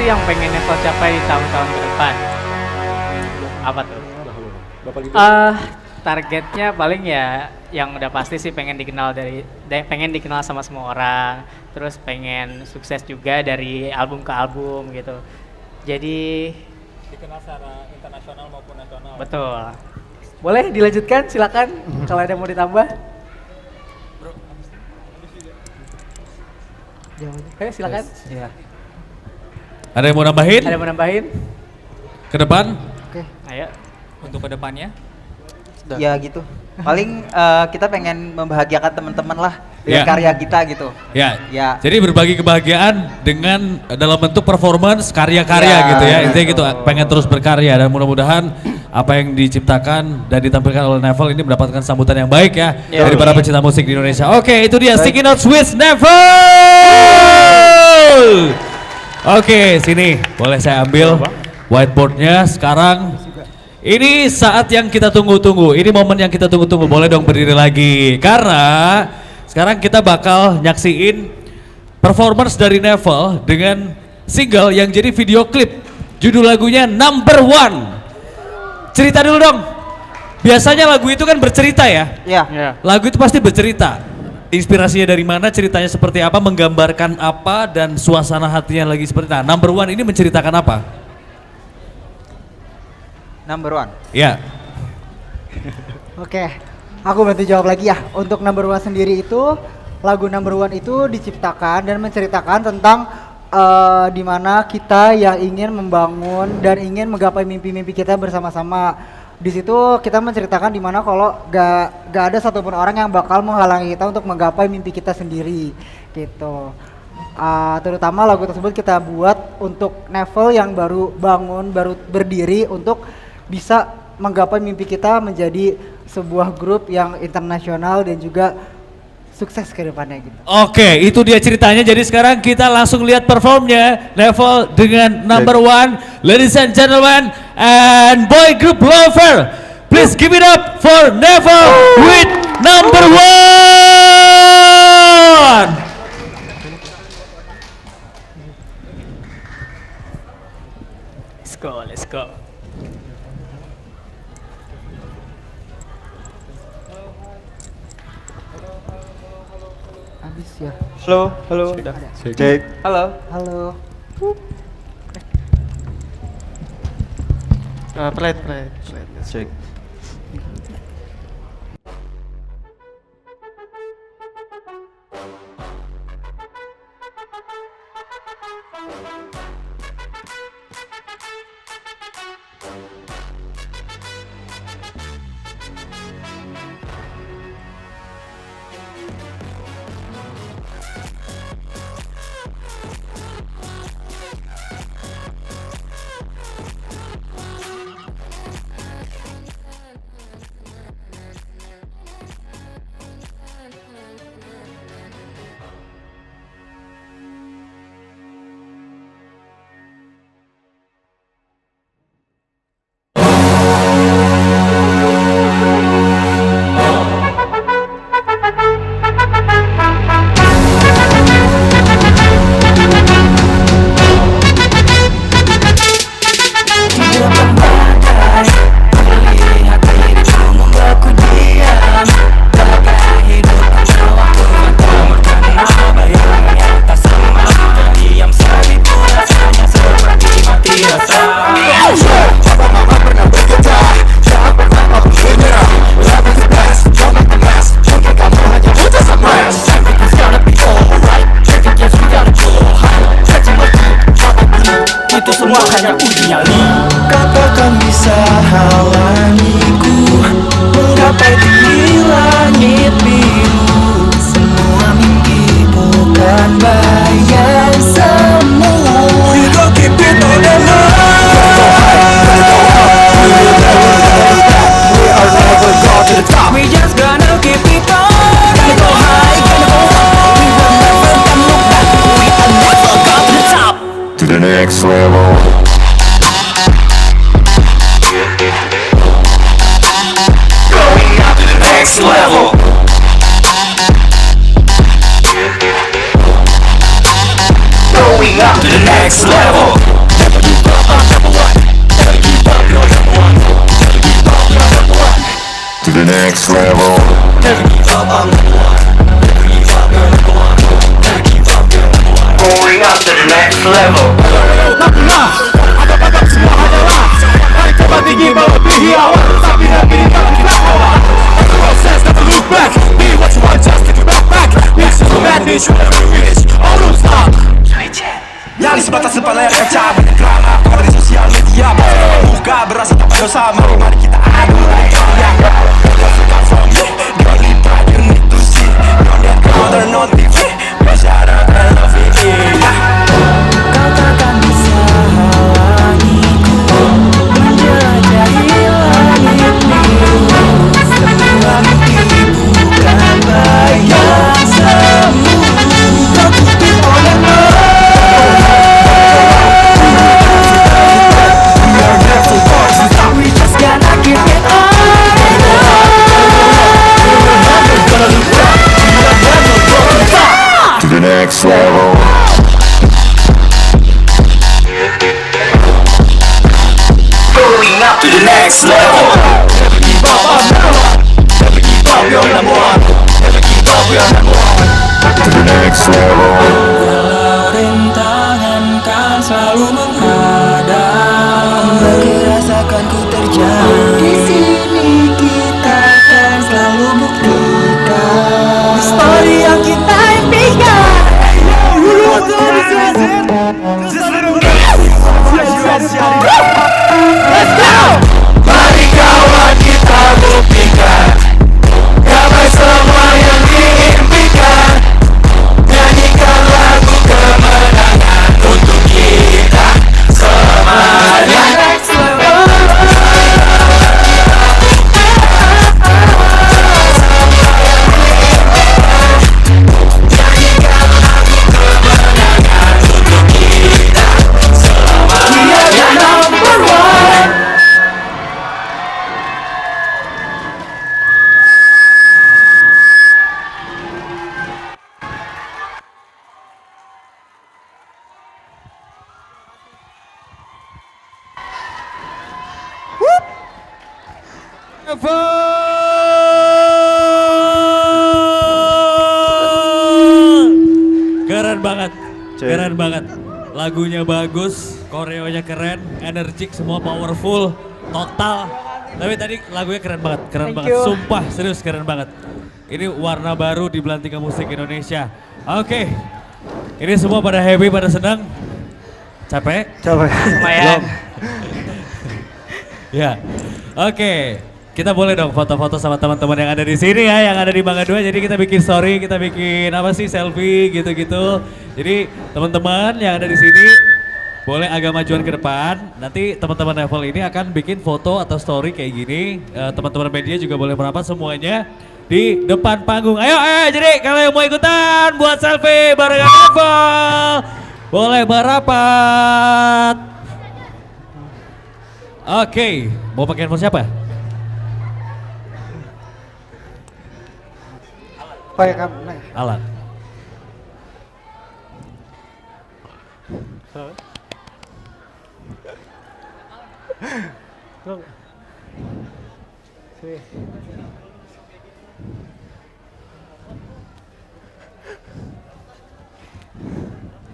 sih yang pengen Nevel capai di tahun-tahun ke depan? Apa tuh? Targetnya paling ya yang udah pasti sih pengen dikenal sama semua orang, terus pengen sukses juga dari album ke album gitu. Jadi dikenal secara internasional maupun nasional. betul. Boleh dilanjutkan, silakan kalau ada mau ditambah. Ayo silakan. Iya. Ada yang mau nambahin? Ada yang mau nambahin? Ke depan? Oke. Ayo. Untuk kedepannya? Ya gitu. Paling kita pengen membahagiakan teman-teman lah dengan Ya. karya kita gitu. Ya. Ya. Jadi berbagi kebahagiaan dengan dalam bentuk performance karya-karya Ya, gitu ya. Intinya betul. gitu, pengen terus berkarya dan mudah-mudahan apa yang diciptakan dan ditampilkan oleh Nevel ini mendapatkan sambutan yang baik ya dari para pecinta musik di Indonesia. Oke, itu dia Sticky Notes with Nevel. Oke, sini boleh saya ambil whiteboardnya sekarang. Ini saat yang kita tunggu-tunggu, ini momen yang kita tunggu-tunggu. Boleh dong berdiri lagi, karena sekarang kita bakal nyaksiin performance dari Nevel dengan single yang jadi video klip. Judul lagunya Number One. Cerita dulu dong, biasanya lagu itu kan bercerita ya? Iya. Lagu itu pasti bercerita. Inspirasinya dari mana, ceritanya seperti apa, menggambarkan apa, dan suasana hatinya lagi seperti apa. Nah, Number One ini menceritakan apa? Number One. Ya. Oke, aku bantu jawab lagi ya. Untuk Number One sendiri itu, lagu Number One itu diciptakan dan menceritakan tentang dimana kita yang ingin membangun dan ingin menggapai mimpi-mimpi kita bersama-sama. Di situ kita menceritakan dimana kalau gak ada satupun orang yang bakal menghalangi kita untuk menggapai mimpi kita sendiri, gitu. Terutama lagu tersebut kita buat untuk Nevel yang baru bangun, baru berdiri untuk bisa menggapai mimpi kita menjadi sebuah grup yang internasional dan juga sukses ke depannya gitu. Oke, itu dia ceritanya. Jadi sekarang kita langsung lihat performnya Nevel dengan Number One. Ladies and gentlemen, and boy group Lover, please give it up for Nevel with Number One. Let's go, let's go. Habis ya. Halo. Sudah. Cek. Halo. Halo. Play. Cek. Katakan bisa halangiku menggapai di langit biru. Semua mimpi bukan bayang semu. We gon' keep it on the line. We are never going to the top. We just gonna keep it on. Gonna go high, gonna go far. We will never gonna look back. We are never going to the top. To the next level. Next level. Going up to the next next level. Never give up, I'm number one. Never give up, you're number one. Never give up, you're number one. To the next level. Never give up, I'm number one. Never give up, you're number one. Never give up, you're number one. Going up to the next level. Anggap semua hanyalah naik terbang tinggi melebihi awan. Tapi nanti kita kalah. Process, never look back. Be what you want, just take it back. This is the madness you never reach. Oh, don't stop. Nyali sebatas tempat layar kaca. Banyak drama, cover di sosial media. Buka berasa tak berdosa. Mari kita adu yang Don't from me. Don't leave that, you need to see. Don't let go, turn on TV. Bicara televisi. Kau takkan bisa halangiku menjelajahi langit biru. Semua mimpi bukan bayang semu. Tertutup oleh We are never boys, we just gonna keep it on. Gonna look back, we are never going back to the next level. Going up to the next level. Never give up, I'm number one. Never give up, you're number one. Never give up, you're number one. To the next level. Walau rintangan kan selalu menghadap, merasakan ku terjang. Di sini kita akan selalu buktikan story yang kita impikan. Let's go! Mari kawan kita buktikan gapai semua yang diimpikan. Nyanyikan lagu kemenangan untuk kita semuanya. Next level. Nyanyikan lagu kemenangan untuk kita semuanya. We are number one. Keren banget, keren banget. Lagunya bagus, koreonya keren, energik, semua powerful, total. Tapi tadi lagunya keren banget, keren banget. Sumpah, serius keren banget. Ini warna baru di Belantika Musik Indonesia. Oke, ini semua pada happy, pada senang. Capek? Capek. Lumayan. Ya, oke. Kita boleh dong foto-foto sama teman-teman yang ada di sini ya, yang ada di Mangga 2. Jadi kita bikin story, kita bikin apa sih, selfie gitu-gitu. Jadi teman-teman yang ada di sini boleh agak majuan ke depan. Nanti teman-teman Nevel ini akan bikin foto atau story kayak gini. Teman-teman media juga boleh merapat semuanya di depan panggung. Ayo, jadi kalau yang mau ikutan buat selfie bareng Nevel, boleh merapat. Oke, mau pakai handphone siapa? Pakai kamu. Alan.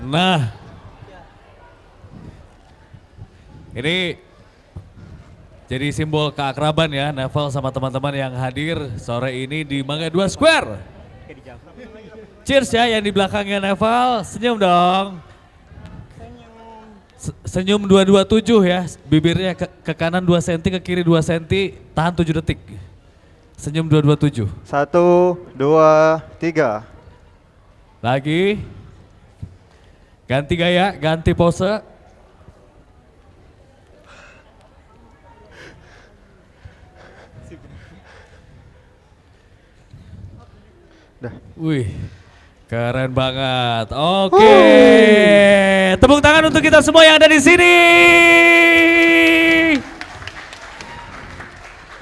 Nah, ini jadi simbol keakraban ya Nevel sama teman-teman yang hadir sore ini di Mangga 2 Square. Cheers ya yang di belakangnya Nevel, senyum dong. Senyum 227 ya, bibirnya ke kanan 2 cm, ke kiri 2 cm, tahan 7 detik. Senyum 227. 1, 2, 3. Lagi. Ganti gaya, ganti pose. Wih, keren banget. Oke, tepuk tangan untuk kita semua yang ada di sini.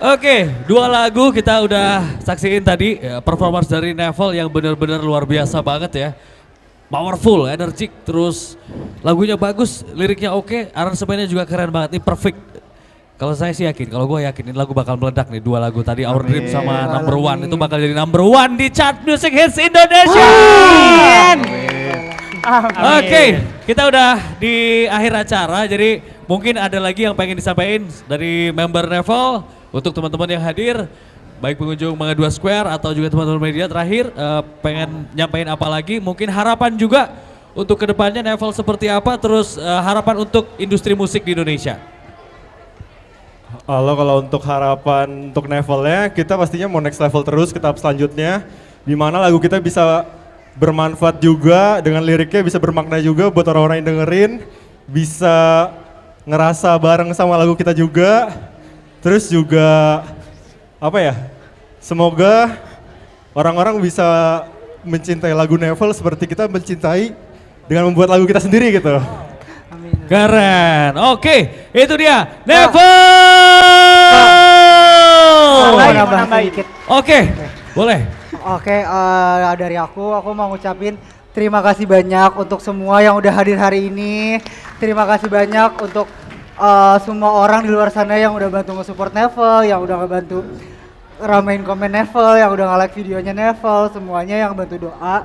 Oke, 2 lagu kita udah saksiin tadi performance dari Nevel yang benar-benar luar biasa banget ya. powerful, energik, terus lagunya bagus, liriknya oke, aransemennya juga keren banget, ini perfect. Kalau saya sih yakin, kalau gue yakin ini lagu bakal meledak nih, dua lagu tadi Our Dream sama Number One itu bakal jadi number one di chart Music Hits Indonesia. Oke, kita udah di akhir acara, jadi mungkin ada lagi yang pengen disampaikan dari member Nevel untuk teman-teman yang hadir, baik pengunjung Mangga 2 Square atau juga teman-teman media terakhir, pengen nyampein apa lagi, mungkin harapan juga untuk kedepannya Nevel seperti apa, terus harapan untuk industri musik di Indonesia. Halo, kalau untuk harapan untuk Nevelnya, kita pastinya mau next level terus ke tahap selanjutnya, di mana lagu kita bisa bermanfaat juga, dengan liriknya bisa bermakna juga buat orang-orang yang dengerin, bisa ngerasa bareng sama lagu kita juga, terus juga apa ya, semoga orang-orang bisa mencintai lagu Nevel seperti kita mencintai dengan membuat lagu kita sendiri gitu. Keren, oke, itu dia Nevel. Oke, boleh. Oke, dari aku mau ngucapin terima kasih banyak untuk semua yang udah hadir hari ini. Terima kasih banyak untuk semua orang di luar sana yang udah bantu nge-support Nevel, yang udah ngebantu ramein komen Nevel, yang udah nge-like videonya Nevel, semuanya yang bantu doa.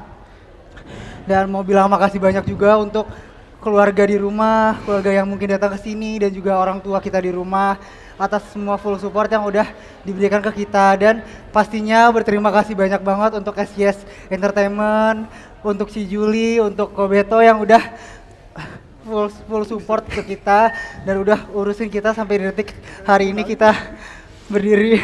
Dan mau bilang makasih banyak juga untuk keluarga di rumah, keluarga yang mungkin datang ke sini, dan juga orang tua kita di rumah atas semua full support yang udah diberikan ke kita. Dan pastinya berterima kasih banyak banget untuk SYS Entertainment, untuk si Juli, untuk Kobeto yang udah full support ke kita dan udah urusin kita sampai detik hari ini kita berdiri.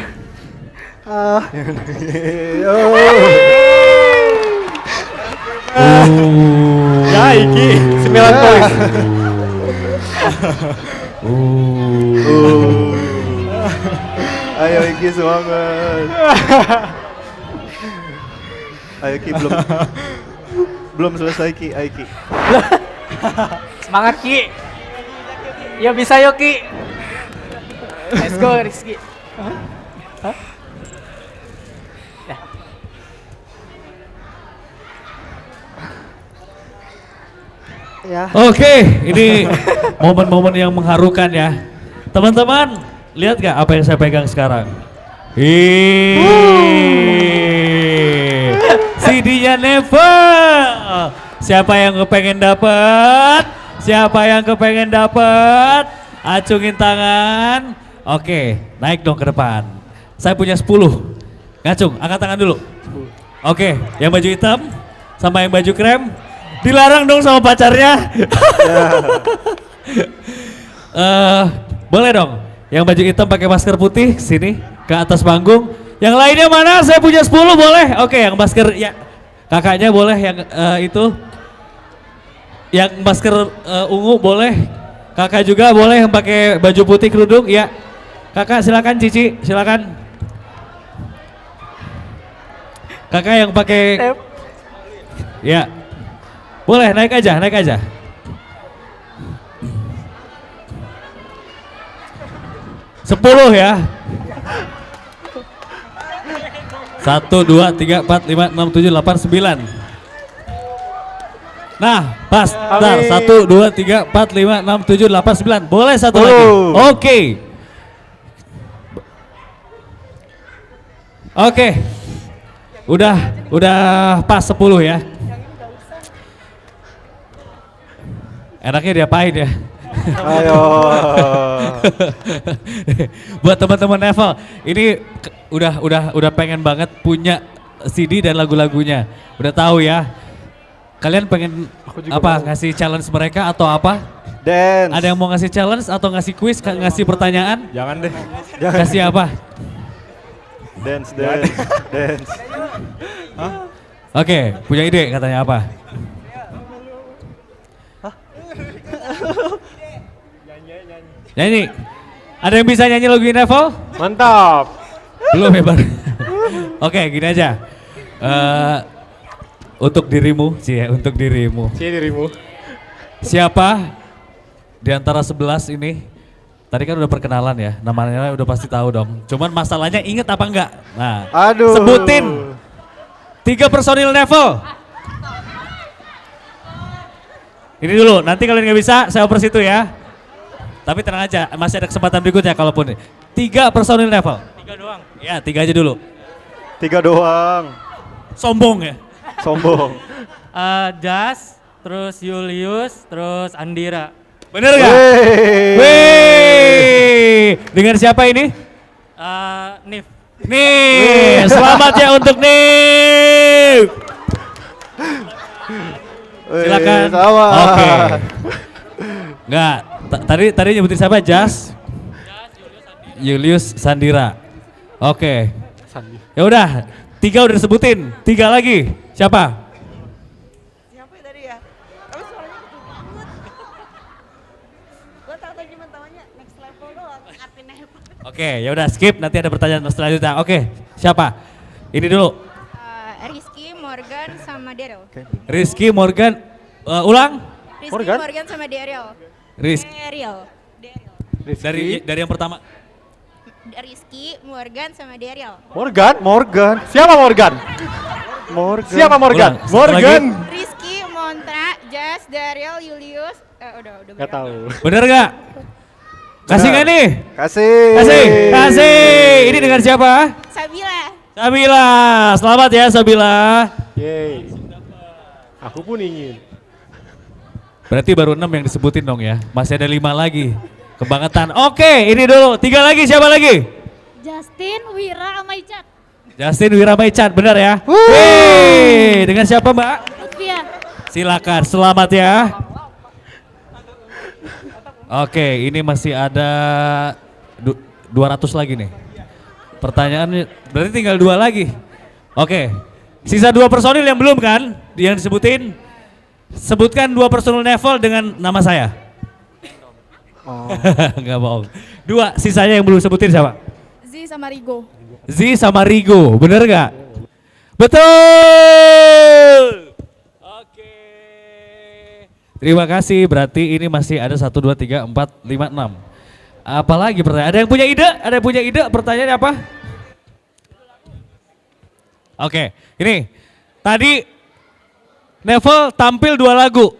Ya Iki, 9 poin. Ayo Iki semangat. Ayo Iki belum selesai Ki, ayo Ki. Semangat Ki. Ya bisa yuk Ki. Let's go Rizky. Ya. Oke, ini momen-momen yang mengharukan ya. Teman-teman, lihat gak apa yang saya pegang sekarang? CD-nya Nevel. Siapa yang kepengen dapat? Siapa yang kepengen dapat? Acungin tangan. Oke, naik dong ke depan. Saya punya 10. Ngacung, angkat tangan dulu. Oke, yang baju hitam sama yang baju krem. Dilarang dong sama pacarnya. Boleh dong. Yang baju hitam pakai masker putih sini ke atas panggung. Yang lainnya mana? Saya punya 10 boleh. Oke, yang masker ya kakaknya boleh yang itu. Yang masker ungu boleh. Kakak juga boleh yang pakai baju putih kerudung ya. Kakak silakan, Cici silakan. Kakak yang pakai ya. Boleh, naik aja, naik aja. Sepuluh ya. 1, 2, 3, 4, 5, 6, 7, 8, 9. Nah, pas. Bentar. 1, 2, 3, 4, 5, 6, 7, 8, 9. Boleh satu lagi. Oke. Oke. Udah pas 10 ya. Enaknya diapain ya? Ayo. Buat teman-teman Nevel, ini udah pengen banget punya CD dan lagu-lagunya. Udah tahu ya. Kalian pengen apa? Ngasih challenge mereka atau apa? Dance. Ada yang mau ngasih challenge atau ngasih quiz, ngasih pertanyaan? Jangan deh. Kasih apa? Dance. Oke, punya ide katanya apa? Nyanyi. Ada yang bisa nyanyi lagu Nevel? Mantap. Belum ya Bar? Oke, gini aja. Untuk dirimu, untuk dirimu. Dirimu. Siapa di antara 11 ini? Tadi kan udah perkenalan ya, namanya udah pasti tahu dong. Cuman masalahnya inget apa enggak? Nah, aduh. Sebutin 3 personil Nevel. Ini dulu, nanti kalian nggak bisa, saya oper situ ya. Tapi tenang aja, masih ada kesempatan berikutnya kalaupun. 3 personil Neville. 3 doang. Ya, 3 aja dulu. 3 doang. Sombong ya? Sombong. Jas, terus Julius, terus Andira. Bener nggak? Wih. Dengan siapa ini? Nif. Nih, selamat ya untuk Nif. Silakan. Sama. Oke. Enggak, tadi nyebutin siapa? Jas, Julius, Sandira. Oke. Ya udah, 3 udah disebutin. 3 lagi. Siapa? Siapa tadi ya? Tapi suaranya kecil banget. Gue tahu cuma tahunya next level doang, arti Neville. Oke, ya udah skip. Nanti ada pertanyaan selanjutnya. Oke, siapa? Ini dulu. Rizky, Morgan, sama Daryl. Rizky, Morgan, ulang. Rizky, Morgan, sama Daryl. Daryl. Dari yang pertama. Rizky, Morgan, sama Daryl. Morgan. Siapa Morgan? Siapa Morgan? Ulang, satu lagi. Rizky, Montra, Jas, Daryl, Julius. Udah. Gak tahu. Bener gak? Kasih gak nih? Kasih. Ini dengan siapa? Sabila. Selamat ya Sabila. Yeay. Aku pun ingin. Berarti baru 6 yang disebutin dong ya. Masih ada 5 lagi. Kebangetan. Oke, ini dulu. 3 lagi, siapa lagi? Justin, Wira, sama Icat. Justin, Wira, Maicat, benar ya? Hei, dengan siapa Mbak? Lutfia. Silakan, selamat ya. Oke, ini masih ada 200 lagi nih. Pertanyaannya berarti tinggal 2 lagi. Oke, sisa 2 personil yang belum kan? Yang disebutin. Sebutkan 2 personil Neville dengan nama saya. Enggak bohong. 2, sisanya yang belum sebutin siapa? Z sama Rigo. Z sama Rigo, bener gak? Betul! Oke. Terima kasih, berarti ini masih ada 1, 2, 3, 4, 5, 6. Apalagi pertanyaan? Ada yang punya ide? Ada yang punya ide? Pertanyaannya apa? Oke, ini. Tadi Neville tampil 2 lagu.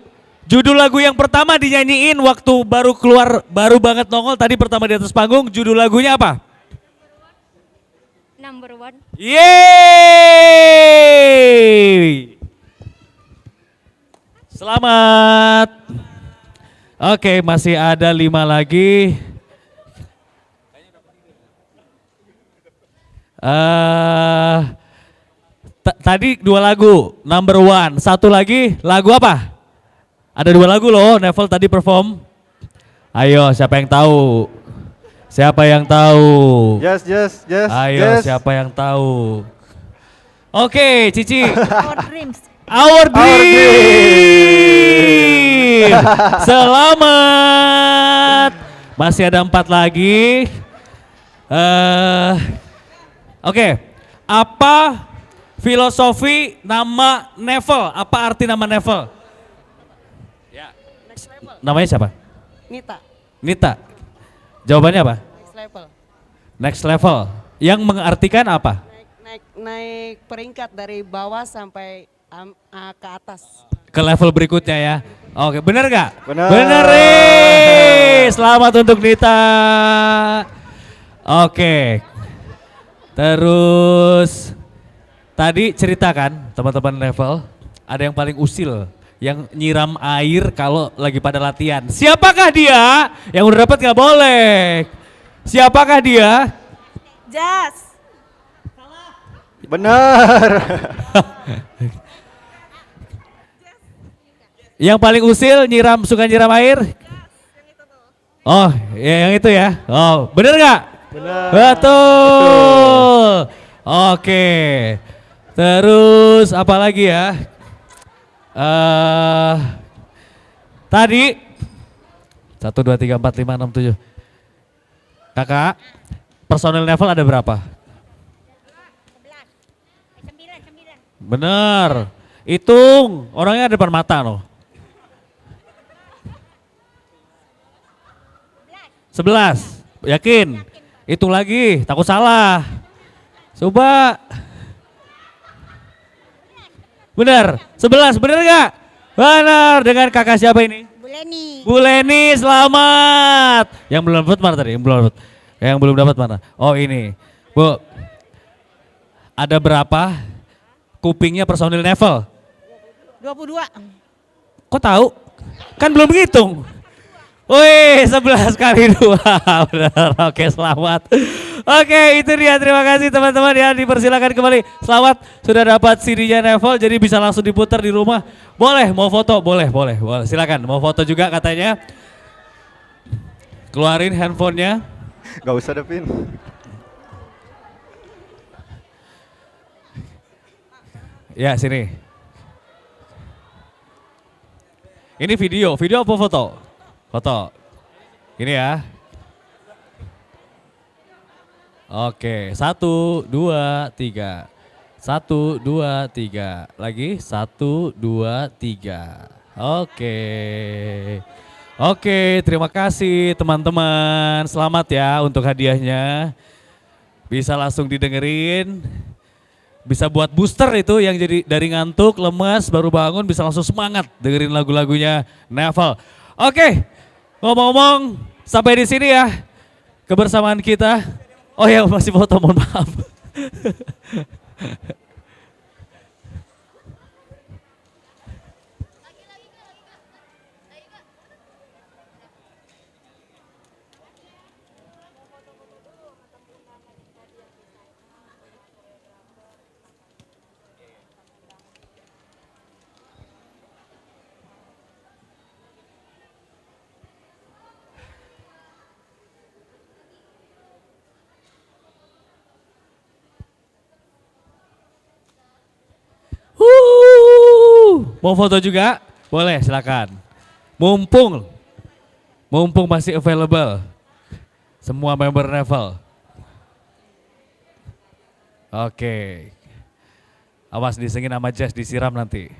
Judul lagu yang pertama dinyanyiin waktu baru keluar, baru banget nongol tadi pertama di atas panggung. Judul lagunya apa? Number 1. Yeay! Selamat. Oke, masih ada 5 lagi. Tadi 2 lagu, number 1. 1 lagi, lagu apa? Ada 2 lagu loh, Neville tadi perform. Ayo, siapa yang tahu? Siapa yang tahu? Yes. Ayo, siapa yang tahu? Oke, Cici. Our Dreams. Our Dream. Selamat. Masih ada 4 lagi. Oke, apa filosofi nama Neville? Apa arti nama Neville? Namanya siapa? Nita. Jawabannya apa? Next level. Yang mengartikan apa? Naik peringkat dari bawah sampai ke atas. Ke level berikutnya ya. Oke, bener gak? Bener. Bener nih. Selamat untuk Nita. Oke. Terus tadi ceritakan teman-teman level, ada yang paling usil, yang nyiram air kalau lagi pada latihan. Siapakah dia? Yang udah dapat gak boleh. Siapakah dia? Jas. Benar. Yang paling usil suka nyiram air? Oh, ya, yang itu ya. Oh, bener gak? Benar. Betul. Oke. Terus apa lagi ya? Tadi 1, 2, 3, 4, 5, 6, 7. Kakak, personil Neville ada berapa? 9. Bener. Hitung, orangnya ada depan mata loh. 11. Yakin? Hitung lagi, takut salah. Coba. Bener, 11, bener gak? Benar, dengan kakak siapa ini? Bu Leni. Bu Leni, selamat. Yang belum dapat mana tadi? Yang belum dapat mana? Oh ini. Bu, ada berapa kupingnya personil Nevel? 22. Kok tahu? Kan belum ngitung. Wih, 11 kali 2. Benar, oke selamat. Oke, itu dia. Terima kasih teman-teman ya. Dipersilakan kembali. Selamat sudah dapat CD-nya Nevel, jadi bisa langsung diputar di rumah. Boleh, mau foto? Boleh. Silakan, mau foto juga katanya. Keluarin handphonenya. Gak usah Devin. Ya, sini. Ini video apa foto? Foto. Ini ya. Oke, 1, 2, 3. 1, 2, 3. Lagi 1, 2, 3. Oke, terima kasih teman-teman. Selamat ya untuk hadiahnya. Bisa langsung didengerin. Bisa buat booster itu yang jadi dari ngantuk, lemas, baru bangun bisa langsung semangat dengerin lagu-lagunya Nevel. Oke, ngomong-ngomong sampai di sini ya kebersamaan kita. Oh ya masih foto, mohon maaf. Mau foto juga? Boleh, silakan. Mumpung masih available. Semua member Nevel. Oke. Awas disengin sama Jazz, disiram nanti.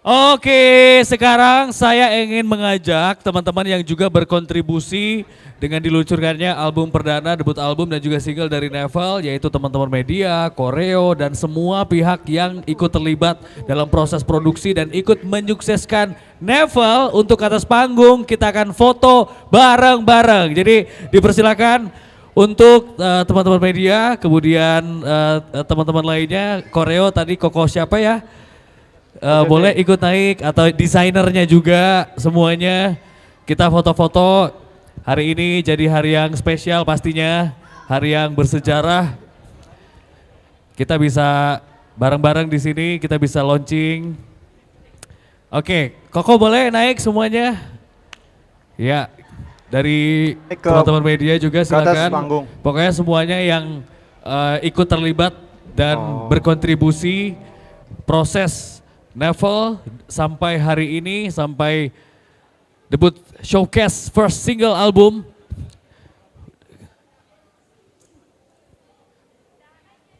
Oke, sekarang saya ingin mengajak teman-teman yang juga berkontribusi dengan diluncurkannya album perdana, debut album dan juga single dari Nevel, yaitu teman-teman media, koreo, dan semua pihak yang ikut terlibat dalam proses produksi dan ikut menyukseskan Nevel untuk ke atas panggung. Kita akan foto bareng-bareng. Jadi dipersilakan untuk teman-teman media, kemudian teman-teman lainnya, koreo tadi Koko siapa ya? Boleh ikut naik atau desainernya juga semuanya. Kita foto-foto hari ini jadi hari yang spesial pastinya, hari yang bersejarah. Kita bisa bareng-bareng di sini, kita bisa launching. Oke, Koko boleh naik semuanya? Ya, dari teman-teman media juga silakan. Pokoknya semuanya yang ikut terlibat dan berkontribusi proses Nevel sampai hari ini, sampai debut showcase first single album.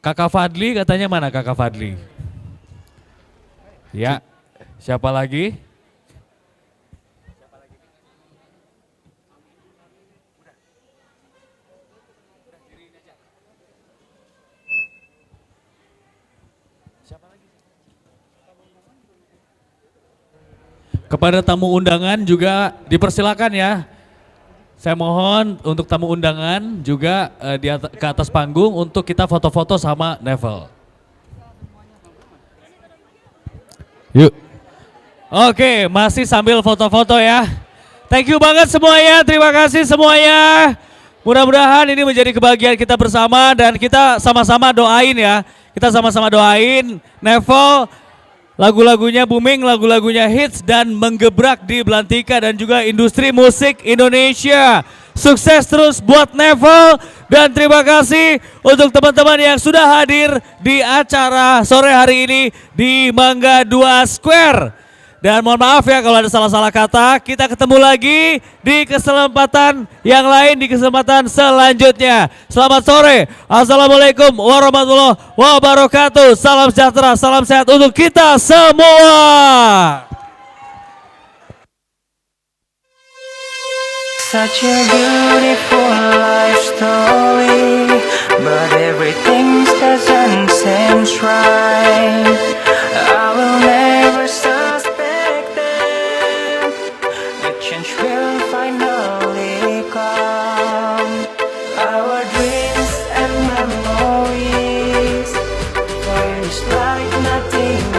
Kakak Fadli katanya mana Kakak Fadli? Ya, siapa lagi? Kepada tamu undangan juga dipersilakan ya. Saya mohon untuk tamu undangan juga ke atas panggung untuk kita foto-foto sama Nevel. Yuk. Oke, masih sambil foto-foto ya. Thank you banget semuanya, terima kasih semuanya. Mudah-mudahan ini menjadi kebahagiaan kita bersama dan kita sama-sama doain ya. Kita sama-sama doain Nevel lagu-lagunya booming, lagu-lagunya hits dan menggebrak di Belantika dan juga industri musik Indonesia. Sukses terus buat Nevel dan terima kasih untuk teman-teman yang sudah hadir di acara sore hari ini di Mangga 2 Square. Dan mohon maaf ya kalau ada salah-salah kata, kita ketemu lagi di kesempatan yang lain, di kesempatan selanjutnya. Selamat sore, assalamualaikum warahmatullahi wabarakatuh. Salam sejahtera, salam sehat untuk kita semua. Such a beautiful life story. but everything doesn't seem right. I will never suspect that the change will finally come. Our dreams and memories vanish like nothing